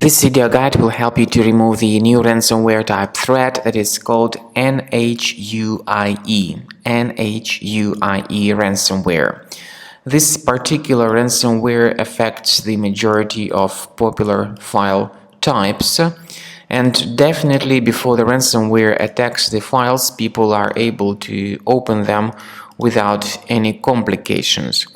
This video guide will help you to remove the new ransomware type threat that is called Nhuie ransomware. This particular ransomware affects the majority of popular file types, and definitely before the ransomware attacks the files, people are able to open them without any complications.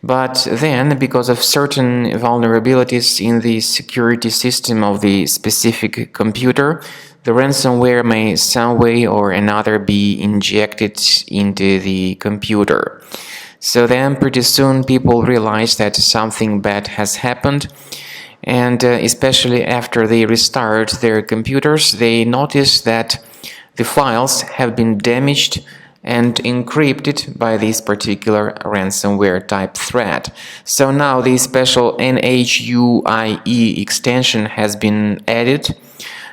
But then, because of certain vulnerabilities in the security system of the specific computer, the ransomware may some way or another be injected into the computer. So then pretty soon people realize that something bad has happened, and especially after they restart their computers, they notice that the files have been damaged and encrypted by this particular ransomware type threat. So now the special Nhuie extension has been added,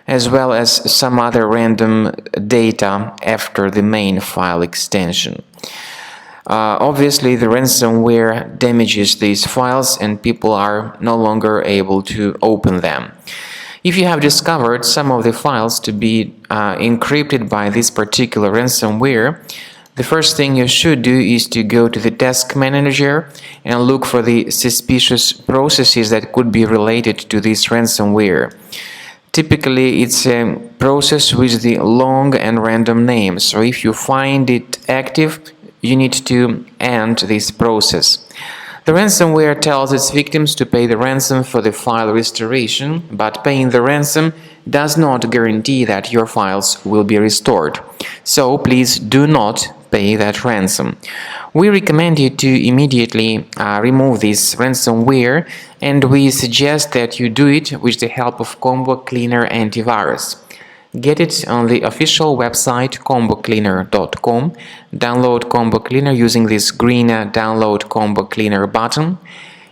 as well as some other random data after the main file extension. Obviously, the ransomware damages these files and people are no longer able to open them. If you have discovered some of the files to be encrypted by this particular ransomware, the first thing you should do is to go to the task manager and look for the suspicious processes that could be related to this ransomware. Typically, it's a process with the long and random name, so if you find it active, you need to end this process. The ransomware tells its victims to pay the ransom for the file restoration, but paying the ransom does not guarantee that your files will be restored. So please do not pay that ransom. We recommend you to immediately remove this ransomware, and we suggest that you do it with the help of Combo Cleaner Antivirus. Get it on the official website combocleaner.com. Download Combo Cleaner using this green Download Combo Cleaner button.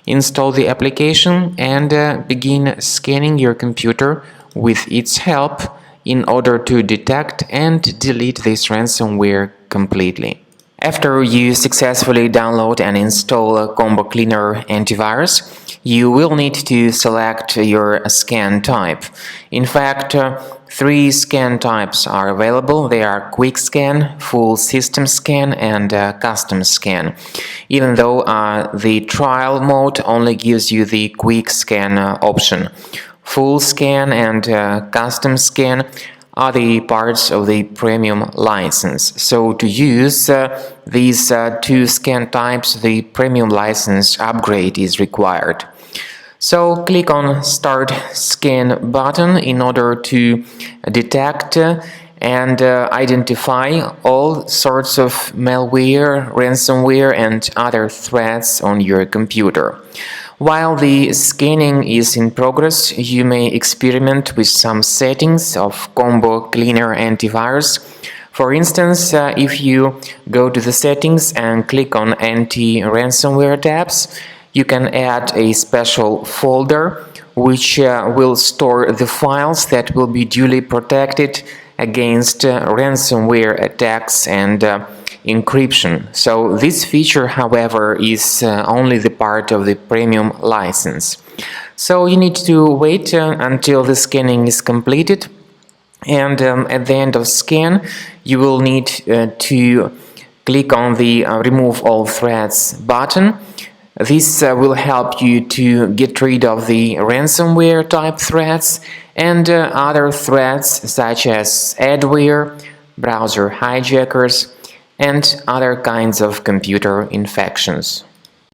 Install the application and begin scanning your computer with its help in order to detect and delete this ransomware completely. After you successfully download and install Combo Cleaner Antivirus, you will need to select your scan type. In fact, 3 scan types are available. They are Quick Scan, Full System Scan, and Custom Scan. Even though the trial mode only gives you the Quick Scan option. Full Scan and Custom Scan are the parts of the premium license. So to use these 2 scan types, the premium license upgrade is required. So click on Start Scan button in order to detect and identify all sorts of malware, ransomware, and other threats on your computer. While the scanning is in progress, you may experiment with some settings of Combo Cleaner Antivirus. For instance, if you go to the settings and click on Anti-Ransomware tabs, you can add a special folder which will store the files that will be duly protected against ransomware attacks and encryption. So this feature, however, is only the part of the premium license. So you need to wait until the scanning is completed, and at the end of scan you will need to click on the Remove All Threats button. This will help you to get rid of the ransomware type threats and other threats such as adware, browser hijackers, and other kinds of computer infections.